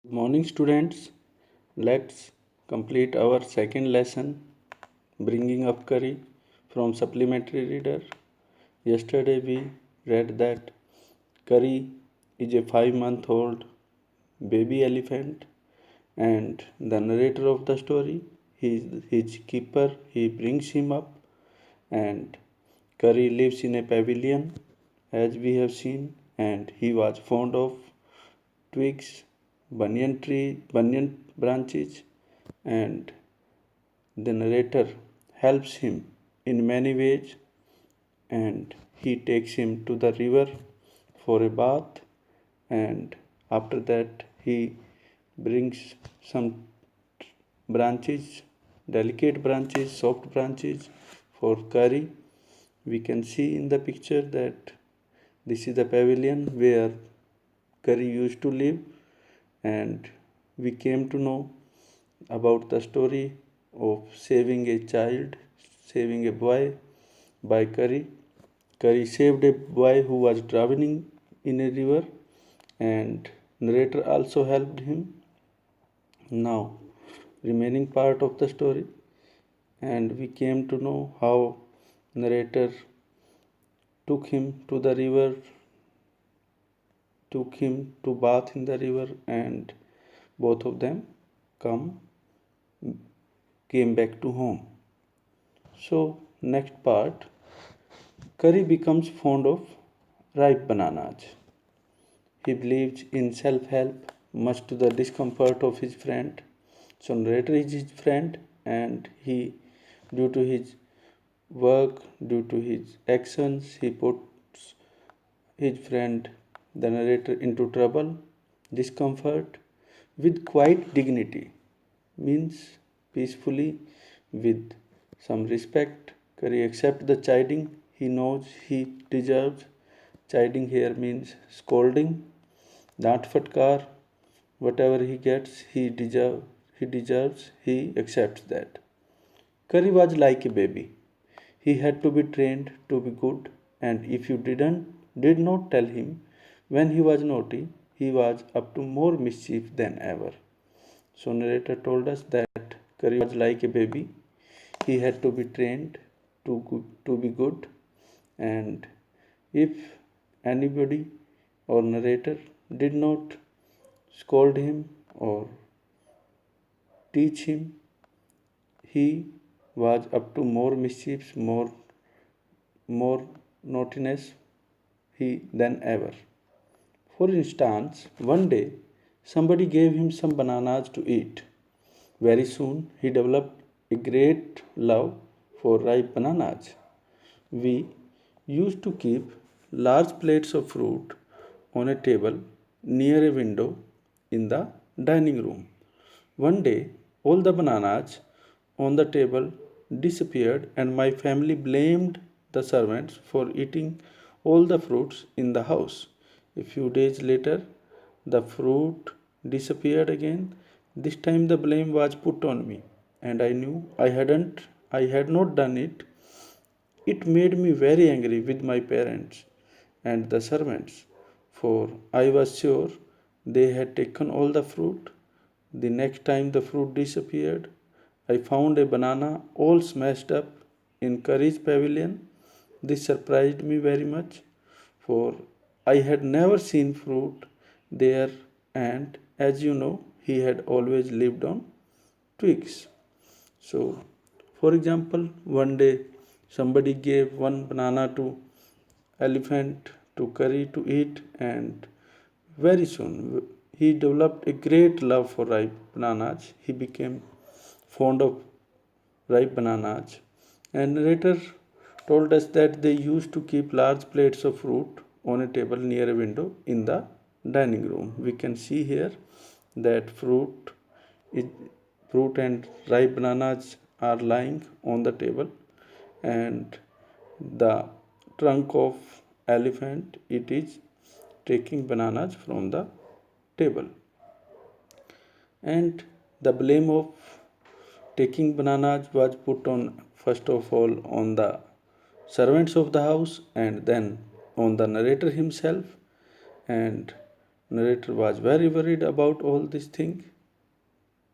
Good morning, students. Let's complete our second lesson, bringing up curry from supplementary reader. Yesterday we read that curry is a 5-month-old baby elephant, and the narrator of the story, his keeper, he brings him up, and curry lives in a pavilion, as we have seen, and he was fond of twigs, banyan branches, and the narrator helps him in many ways, and he takes him to the river for a bath, and after that he brings some branches, delicate branches, soft branches for curry. We can see in the picture that this is the pavilion where curry used to live, and we came to know about the story of saving a child, saving a boy by Curry. Curry saved a boy who was drowning in a river, and narrator also helped him. Now, remaining part of the story, and we came to know how narrator took him to the river, took him to bath in the river, and both of them come came back to home. So, next part, Curry becomes fond of ripe bananas. He believes in self help, much to the discomfort of his friend. So, narrator is his friend, and he, due to his work, due to his actions, he puts his friend, the narrator, into trouble, discomfort, with quite dignity, means peacefully, with some respect. Curry accepts the chiding he knows he deserves. Chiding here means scolding. Dant fatkar, whatever he gets, he deserves, he accepts that. Curry was like a baby. He had to be trained to be good, and if you did not tell him when he was naughty, he was up to more mischief than ever. So narrator told us that Curry was like a baby. He had to be trained to be good, and if anybody or narrator did not scold him or teach him, he was up to more mischiefs, more naughtiness than ever. For instance, one day somebody gave him some bananas to eat. Very soon he developed a great love for ripe bananas. We used to keep large plates of fruit on a table near a window in the dining room. One day, all the bananas on the table disappeared, and my family blamed the servants for eating all the fruits in the house. A few days later, the fruit disappeared again. This time the blame was put on me, and I knew I had not done it. It made me very angry with my parents and the servants, for I was sure they had taken all the fruit. The next time the fruit disappeared, I found a banana all smashed up in Curry's pavilion. This surprised me very much, for I had never seen fruit there, and as you know, he had always lived on twigs. So, for example, one day somebody gave one banana to elephant to Curry to eat, and very soon he developed a great love for ripe bananas. He became fond of ripe bananas. And narrator told us that they used to keep large plates of fruit on a table near a window in the dining room. We can see here that is, fruit and ripe bananas are lying on the table, and the trunk of elephant, it is taking bananas from the table, and the blame of taking bananas was put on first of all on the servants of the house, and then on the narrator himself. And narrator was very worried about all this thing.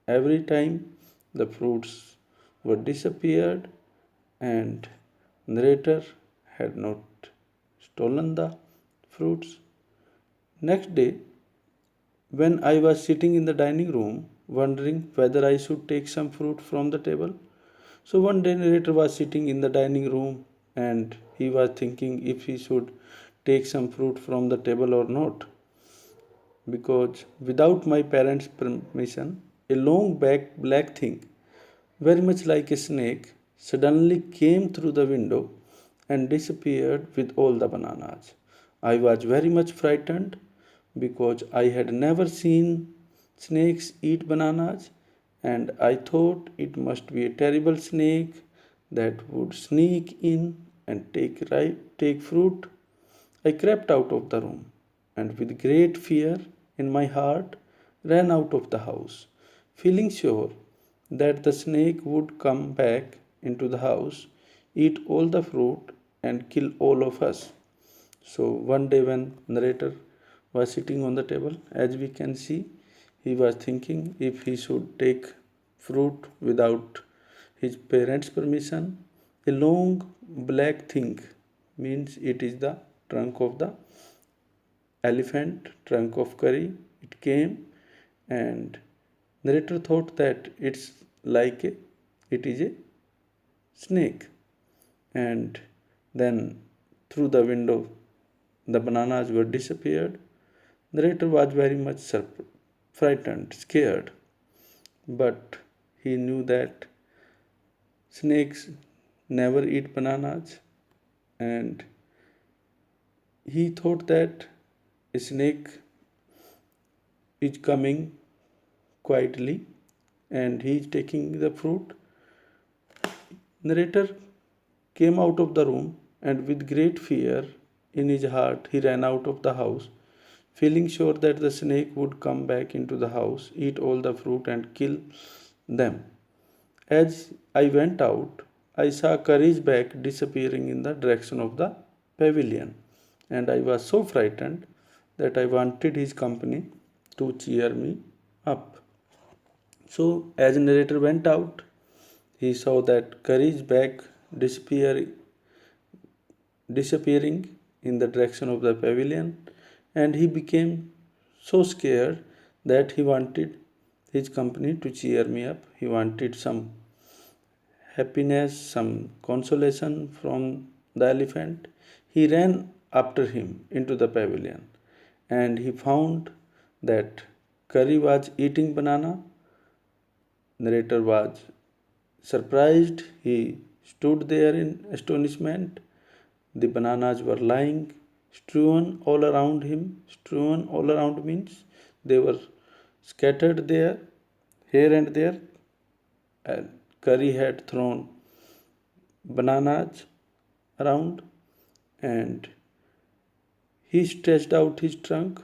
Every time the fruits were disappeared and narrator had not stolen the fruits. Next day, when I was sitting in the dining room wondering whether I should take some fruit from the table, so one day narrator was sitting in the dining room and he was thinking if he should take some fruit from the table or not, because without my parents' permission, a long black thing, very much like a snake, suddenly came through the window and disappeared with all the bananas. I was very much frightened because I had never seen snakes eat bananas, and I thought it must be a terrible snake that would sneak in and take fruit. I crept out of the room and with great fear in my heart ran out of the house, feeling sure that the snake would come back into the house, eat all the fruit, and kill all of us. So one day when narrator was sitting on the table, as we can see, he was thinking if he should take fruit without his parents' permission. A long black thing means it is the trunk of the elephant, trunk of curry. It came and narrator thought that it is a snake, and then through the window the bananas were disappeared. Narrator was very much frightened, scared, but he knew that snakes never eat bananas, and he thought that a snake is coming quietly and he is taking the fruit. Narrator came out of the room and with great fear in his heart he ran out of the house, feeling sure that the snake would come back into the house, eat all the fruit and kill them. As I went out, I saw Curry's bag disappearing in the direction of the pavilion, and I was so frightened that I wanted his company to cheer me up. So, as narrator went out, he saw that Curry's bag disappearing in the direction of the pavilion, and he became so scared that he wanted his company to cheer me up. He wanted some happiness, some consolation from the elephant. He ran after him into the pavilion and he found that Curry was eating banana. Narrator was surprised. He stood there in astonishment. The bananas were lying strewn all around him. Strewn all around means they were scattered there, here and there. And Curry had thrown bananas around and he stretched out his trunk,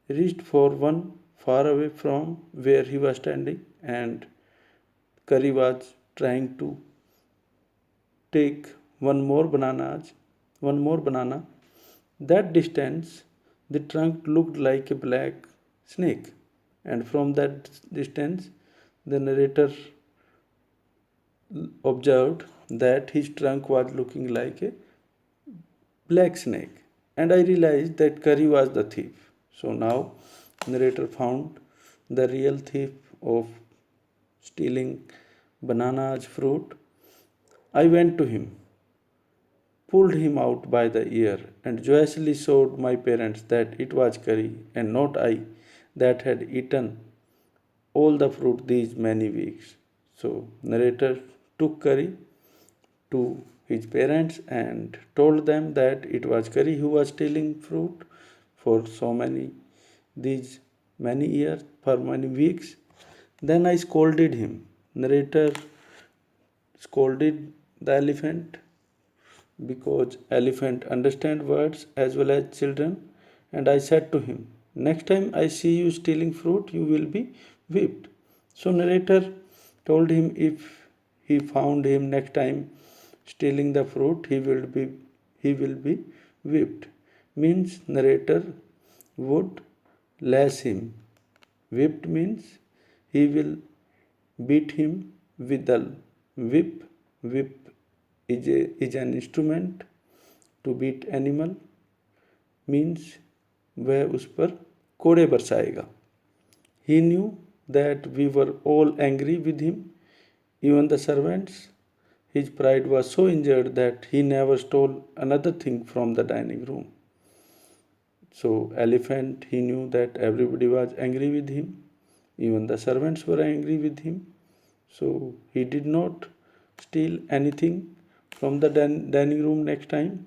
reached for one far away from where he was standing, and Curry was trying to take one more banana. That distance, the trunk looked like a black snake, and from that distance, the narrator observed that his trunk was looking like a black snake, and I realized that Curry was the thief. So now, narrator found the real thief of stealing bananas fruit. I went to him, pulled him out by the ear, and joyously showed my parents that it was Curry and not I that had eaten all the fruit these many weeks. So, narrator took Curry to his parents and told them that it was Curry who was stealing fruit for these many years, for many weeks. Then I scolded him. Narrator scolded the elephant because elephant understand words as well as children, and I said to him, next time I see you stealing fruit you will be whipped. So narrator told him if he found him next time stealing the fruit he will be whipped, means narrator would lash him. Whipped means he will beat him with the whip. Whip is an instrument to beat animal. Means वह उस पर कोड़े बरसाएगा. He knew that we were all angry with him, even the servants. His pride was so injured that he never stole another thing from the dining room. So elephant, he knew that everybody was angry with him, even the servants were angry with him. So he did not steal anything from the dining room next time.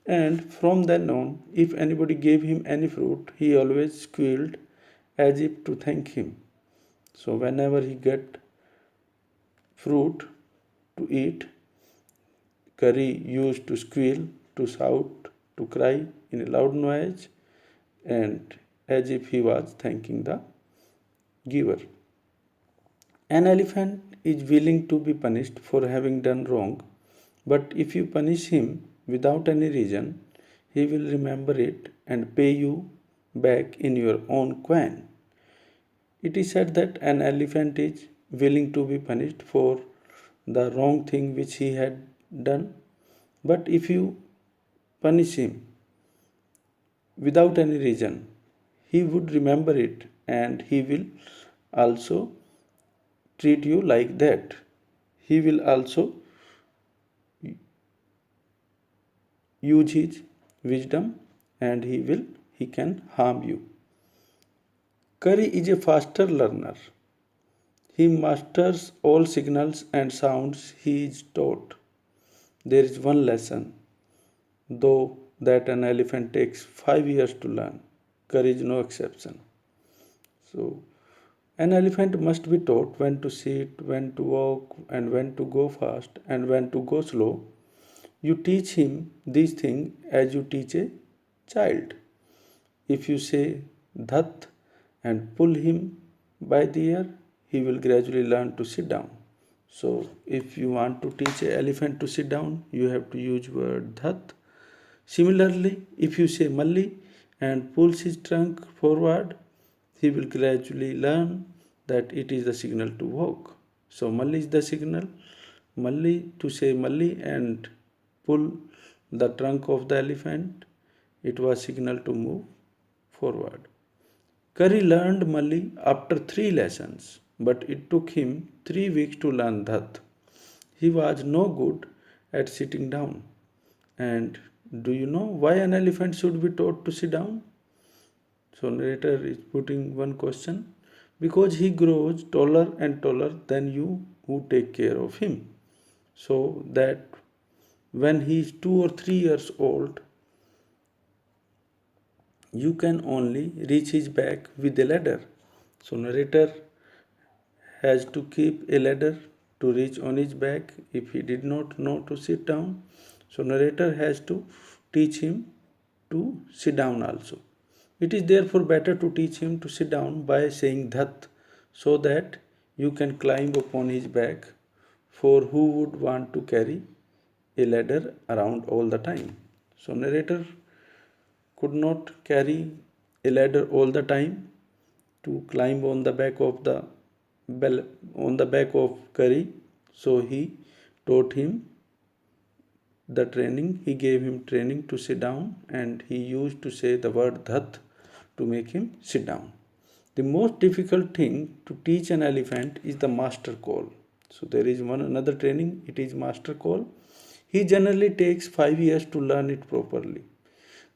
And from then on, if anybody gave him any fruit, he always squealed as if to thank him. So whenever he get fruit to eat, Curry used to squeal, to shout, to cry in a loud noise, and as if he was thanking the giver. An elephant is willing to be punished for having done wrong, but if you punish him without any reason, he will remember it and pay you back in your own coin. It is said that an elephant is willing to be punished for the wrong thing which he had done, but if you punish him without any reason, he would remember it and he will also treat you like that. He will also use his wisdom and he can harm you. Curry is a faster learner. He masters all signals and sounds he is taught. There is one lesson, though, that an elephant takes 5 years to learn. Curry is no exception. So, an elephant must be taught when to sit, when to walk, and when to go fast, and when to go slow. You teach him these things as you teach a child. If you say dhat and pull him by the ear, he will gradually learn to sit down. So if you want to teach an elephant to sit down, you have to use word dhat. Similarly, if you say malli and pulls his trunk forward, he will gradually learn that it is the signal to walk. So malli is the signal. Malli, to say malli and pull the trunk of the elephant, it was signal to move forward. Curry learned malli after 3 lessons, but it took him 3 weeks to learn dhat. He was no good at sitting down. And do you know why an elephant should be taught to sit down? So narrator is putting one question. Because he grows taller and taller than you who take care of him. So that when he is 2 or 3 years old, you can only reach his back with a ladder. So narrator has to keep a ladder to reach on his back if he did not know to sit down. So narrator has to teach him to sit down also. It is therefore better to teach him to sit down by saying dhat, so that you can climb upon his back, for who would want to carry a ladder around all the time? So narrator could not carry a ladder all the time to climb on the back of Curry. So he taught him the training. He gave him training to sit down, and he used to say the word dhat to make him sit down. The most difficult thing to teach an elephant is the master call. So there is another training, it is master call. He generally takes 5 years to learn it properly.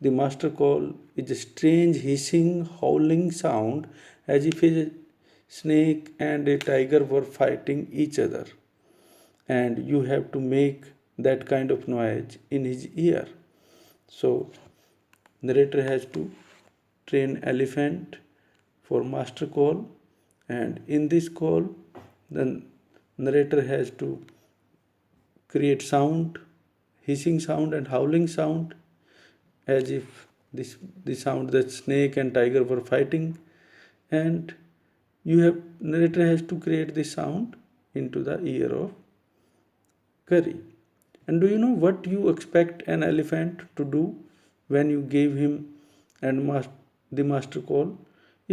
The master call is a strange hissing, howling sound as if a snake and a tiger were fighting each other. And you have to make that kind of noise in his ear. So narrator has to train elephant for master call, and in this call the narrator has to create sound, hissing sound and howling sound, as if the sound that snake and tiger were fighting, and narrator has to create the sound into the ear of Curry. And do you know what you expect an elephant to do when you gave him the master call?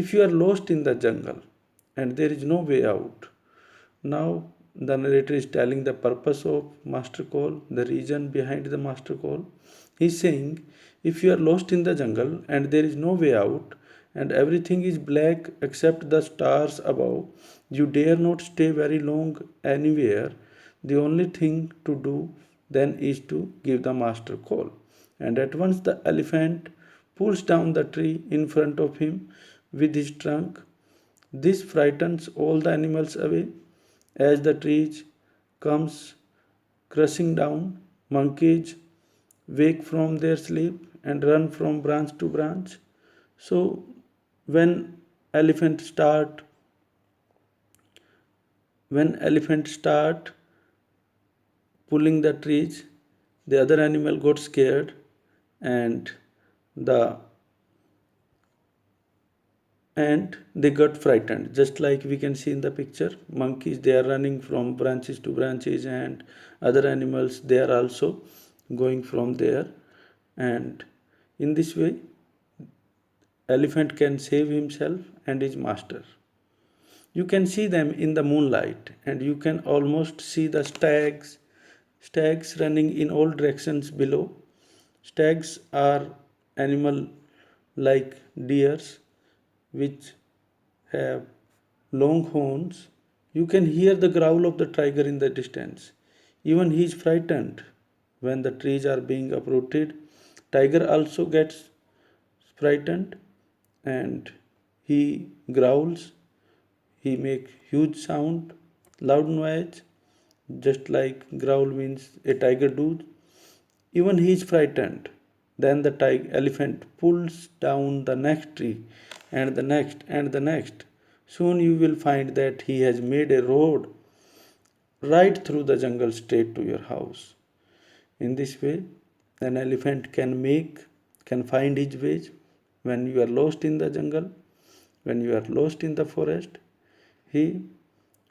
If you are lost in the jungle and there is no way out, now the narrator is telling the purpose of master call, the reason behind the master call. He's saying, if you are lost in the jungle and there is no way out and everything is black except the stars above, you dare not stay very long anywhere. The only thing to do then is to give the master call. And at once the elephant pulls down the tree in front of him with his trunk. This frightens all the animals away. As the trees comes crushing down, monkeys wake from their sleep and run from branch to branch. So when elephant start when elephant start pulling the trees, the other animal got scared and the and they got frightened, just like we can see in the picture. Monkeys, they are running from branches to branches, and other animals, they are also going from there. And in this way, elephant can save himself and his master. You can see them in the moonlight, and you can almost see the stags running in all directions below. Stags are animal like deers which have long horns. You can hear the growl of the tiger in the distance. Even he is frightened when the trees are being uprooted. Tiger also gets frightened and he growls. He makes huge sound, loud noise, just like growl means a tiger do. Even he is frightened. Then the elephant pulls down the next tree and the next and the next. Soon you will find that he has made a road right through the jungle straight to your house. In this way, an elephant can find his way when you are lost in the jungle, when you are lost in the forest. He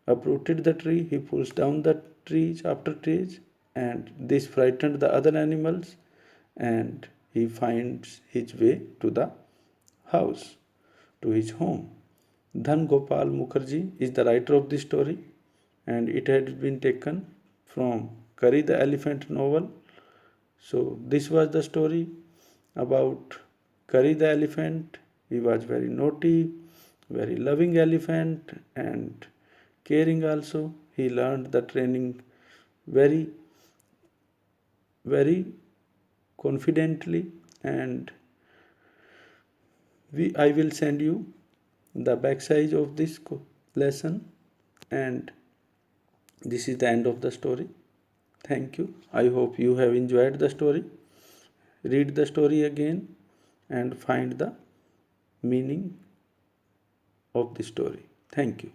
uprooted the tree, he pulls down the trees after trees, and this frightened the other animals, and he finds his way to the house, to his home. Dhan Gopal Mukherjee is the writer of this story, and it has been taken from Curry the Elephant novel. So this was the story about Curry the elephant. He was very naughty, very loving elephant, and caring also. He learned the training very, very confidently, and I will send you the back side of this lesson, and this is the end of the story. Thank you. I hope you have enjoyed the story. Read the story again and find the meaning of the story. Thank you.